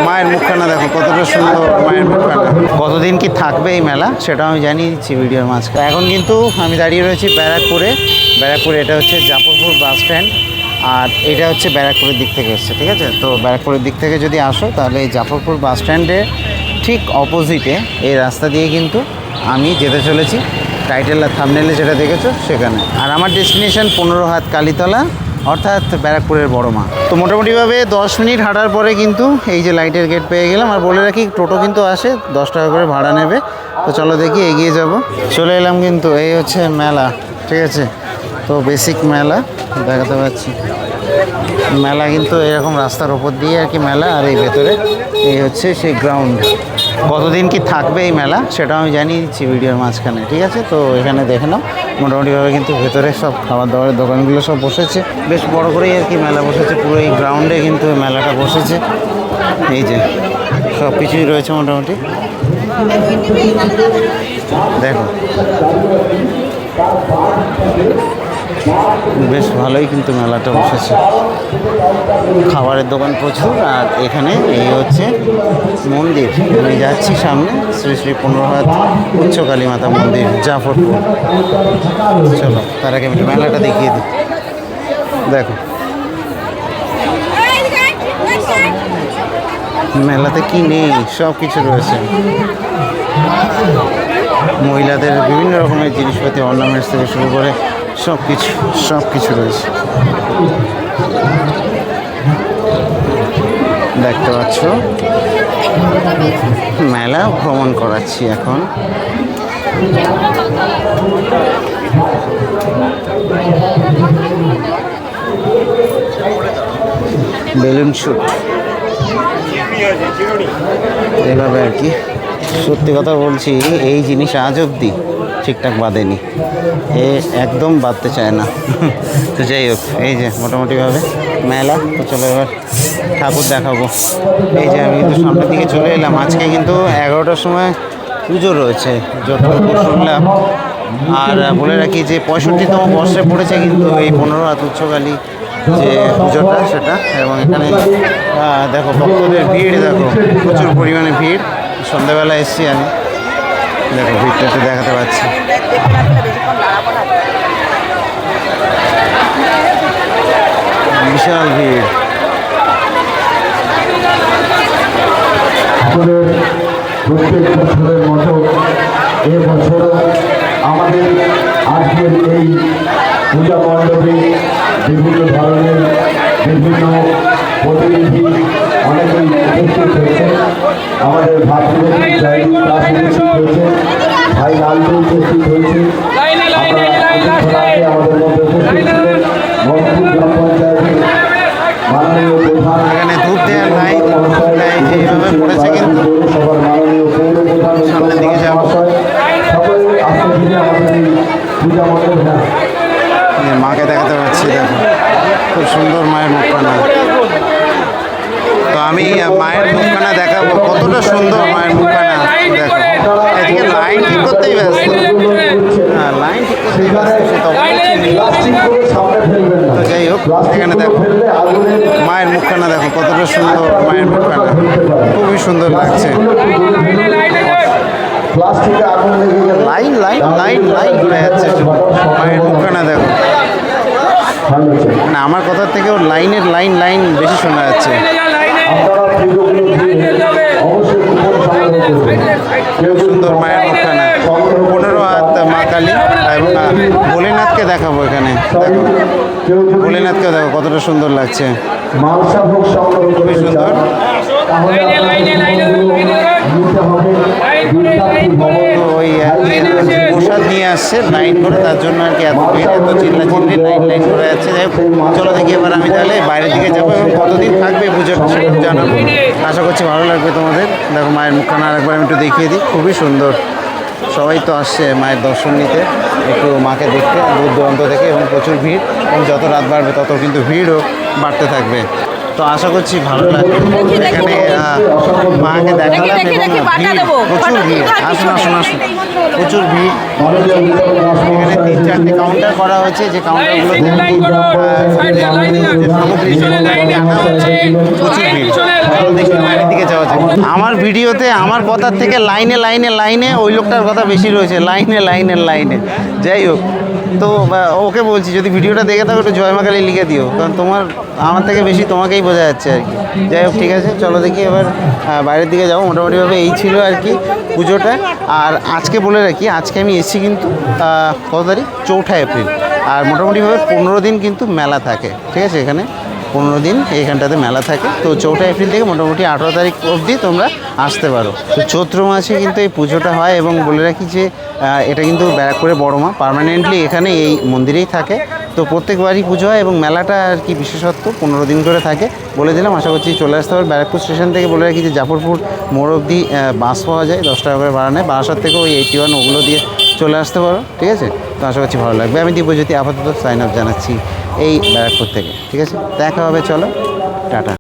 মায়ের মুখখানা দেখো কতটা সুন্দর, মায়ের মুখখানা। কতদিন কি থাকবে এই মেলা সেটাও আমি জানিয়ে দিচ্ছি ভিডিওর মাঝখানে। এখন কিন্তু আমি দাঁড়িয়ে রয়েছি ব্যারাকপুরে। ব্যারাকপুরে এটা হচ্ছে জাফরপুর বাস স্ট্যান্ড, আর এটা হচ্ছে ব্যারাকপুরের দিক থেকে এসছে, ঠিক আছে? তো ব্যারাকপুরের দিক থেকে যদি আসো তাহলে এই জাফরপুর বাস স্ট্যান্ডের ঠিক অপোজিটে এই রাস্তা দিয়ে কিন্তু আমি যেতে চলেছি টাইটেল আর থাম্বনেলে যেটা দেখেছো সেখানে। আর আমার ডেস্টিনেশন 15 হাত কালীতলা, অর্থাৎ ব্যারাকপুরের বড় মা। তো মোটামুটিভাবে 10 মিনিট হাঁটার পরে কিন্তু এই যে লাইটের গেট পেয়ে গেলাম। আর বলে রাখি টোটো কিন্তু আসে 10 টাকা করে ভাড়া নেবে। তো চলো দেখি এগিয়ে যাব। চলে এলাম কিন্তু, এই হচ্ছে মেলা, ঠিক আছে? তো বেসিক মেলা দেখাতে পাচ্ছি। মেলা কিন্তু এরকম রাস্তার ওপর দিয়ে আর কি মেলা, আর এই ভেতরে এই হচ্ছে সেই গ্রাউন্ড। কতদিন কি থাকবে এই মেলা সেটাও আমি জানিয়ে দিচ্ছি ভিডিওর মাঝখানে, ঠিক আছে? তো এখানে দেখে নাও মোটামুটিভাবে কিন্তু ভেতরে সব খাবার দাবারের দোকানগুলো সব বসেছে, বেশ বড় করেই আর কি মেলা বসেছে। পুরো এই গ্রাউন্ডে কিন্তু মেলাটা বসেছে। এই যে সব কিছুই রয়েছে মোটামুটি, দেখো বেশ ভালোই কিন্তু মেলাটা বসেছে। খাবারের দোকান প্রচুর। আর এখানে এই হচ্ছে মন্দির, আমি যাচ্ছি সামনে শ্রী শ্রী 15 হাত উচ্চ কালী মাতা মন্দির জাফরপুর। চলো তার আগে আমি মেলাটা দেখিয়ে দিই। দেখো মেলাতে কি নেই, সব কিছু রয়েছে। মহিলাদের বিভিন্ন রকমের জিনিসপাতি, অর্নামেন্টস থেকে শুরু করে সব কিছু রয়েছে, দেখতে পাচ্ছ। মেলা ভ্রমণ করাচ্ছি এখন। বেলুন শুট এভাবে আর কি। সত্যি কথা বলছি, এই জিনিস আজ অবধি ঠিকঠাক বাঁধেনি, এ একদম বাঁধতে চায় না। তো যাই হোক, এই যে মোটামুটিভাবে মেলা। তো চলো এবার ঠাকুর দেখাবো। এই যে আমি কিন্তু সামনের দিকে চলে এলাম। আজকে কিন্তু 11টার সময় পুজো রয়েছে যতটুকু শুনলাম। আর বলে রাখি যে 65তম বর্ষে পড়েছে কিন্তু এই 15 হাত উচ্চকালী যে পুজোটা সেটা। এবং এখানে দেখো ভক্তদের ভিড়, দেখো প্রচুর পরিমাণে ভিড়। সন্ধ্যাবেলা এসছি আমি, দেখো ভিড়টা একটু দেখাতে পাচ্ছি। বিশাল ভিড়। প্রত্যেক বছরের মতো এবছরও আমাদের আজকের এই পূজা মণ্ডপে বিভিন্ন ধরনের বিভিন্ন প্রতিনিধি অনেকেই উপস্থিত হয়েছে। আমাদের ভাতৃপতি উপস্থিত হয়েছে, ভাই লালটু উপস্থিত হয়েছে। আমাদের মধ্যে উপস্থিত ছিলেন মহকুম গ্রাম পঞ্চায়েতের মাননীয় প্রধান, এখানে ধূপ দেওয়ার লাইন যেভাবে পড়েছে কিন্তু সবার মাননীয় পৌর প্রধান, সামনের দিকে যাওয়া সকলে আসতে দিনে আমাদের এই পূজা মণ্ডপ মাকে দেখাতে পাচ্ছি। দেখো খুব সুন্দর মায়ের মুখখানা। তো আমি মায়ের মুখখানা দেখাবো, কতটা সুন্দর মায়ের মুখখানা। দেখো এদিকে লাইন ঠিক করতেই ব্যস্ত, হ্যাঁ লাইন ঠিক করতেই ব্যস্ত। তো যাই হোক, এখানে দেখো মায়ের মুখখানা, দেখো কতটা সুন্দর মায়ের মুখখানা, খুবই সুন্দর লাগছে। লাইন লাইন লাইন লাইন ঘুরে যাচ্ছে মায়ের মুখখানা। দেখো না, আমার কথার থেকেও লাইনের লাইন লাইন বেশি শোনা যাচ্ছে। সুন্দর মায়ের মুখখানা, 15 হাত মা কালী। এবং ভোলেনাথকে দেখাবো এখানে। দেখো ভোলেনাথকেও দেখো কতটা সুন্দর লাগছে, খুবই সুন্দর। তো ওই প্রসাদ নিয়ে আসছে লাইন করে, তার জন্য আর কি এত ভিড়, এত চিল্লা চিল্লি, লাইন লাইন করে যাচ্ছে। যাই হোক চলো দেখি এবার আমি তাহলে বাইরের দিকে যাবো এবং কতদিন থাকবে পুজোর সেটা জানাবো। আশা করছি ভালো লাগবে তোমাদের। দেখো মায়ের মুখখানা আরেকবার আমি একটু দেখিয়ে দিই, খুবই সুন্দর। সবাই তো আসছে মায়ের দর্শন নিতে, একটু মাকে দেখতে দূর দূরান্ত থেকে, এবং প্রচুর ভিড়। এবং যত রাত বাড়বে তত কিন্তু ভিড়ও বাড়তে থাকবে। তো আশা করছি ভালো লাগবে। এখানে মা আপনাকে দেখালাম দেখি, এবং বাটা ভিড়, দেবো। প্রচুর বাটা ভিড়। কোথায় আসুন আসুন আসুন, প্রচুর ভিড়। মাননীয় বিধায়ক রাজকুমার এখানে সাহেব 3-4টে কাউন্টার করা হয়েছে, যে কাউন্টারগুলো সামগ্রী রাখা হচ্ছে। প্রচুর ভিড়। চলো দেখি বাইরের দিকে যাওয়া যাক। আমার ভিডিওতে আমার কথার থেকে লাইনে লাইনে লাইনে ওই লোকটার কথা বেশি রয়েছে, লাইনে লাইনে লাইনে। যাই হোক, তো ওকে বলছি যদি ভিডিওটা দেখে থাকো একটু জয় মা কালী লিখে দিও, কারণ তোমার আমার থেকে বেশি তোমাকেই বোঝা যাচ্ছে আর কি। যাই হোক, ঠিক আছে, চলো দেখি এবার বাইরের দিকে যাবো। মোটামুটিভাবে এই ছিল আর কি পুজোটা। আর আজকে বলে রাখি, আজকে আমি এসেছি কিন্তু কত তারিখ, 4 এপ্রিল। আর মোটামুটিভাবে 15 দিন কিন্তু মেলা থাকে, ঠিক আছে, এখানে 15 দিন এইখানটাতে মেলা থাকে। তো 4 এপ্রিল থেকে মোটামুটি 18 তারিখ অবধি তোমরা আসতে পারো। তো চৈত্র মাসে কিন্তু এই পুজোটা হয়, এবং বলে রাখি যে এটা কিন্তু ব্যারাকপুরে বড় মা পার্মানেন্টলি এখানে এই মন্দিরেই থাকে। তো প্রত্যেকবারই পুজো হয়, এবং মেলাটা আর কি বিশেষত্ব 15 দিন করে থাকে। বলে দিলাম, আশা করছি চলে আসতে পারবে। ব্যারাকপুর স্টেশন থেকে বলে রাখি যে জাফরপুর মোড় অবধি বাস পাওয়া যায় 10 টাকা করে ভাড়া নেয়। বারাসাত থেকেও ওই 81 ওগুলো দিয়ে চলে আসতে পারো, ঠিক আছে। তো আশা করছি ভালো লাগবে। আমি দিব্যজ্যোতি আপাতত সাইন আপ জানাচ্ছি এই ব্যারাকপুর থেকে, ঠিক আছে। দেখা হবে, চলো, টাটা।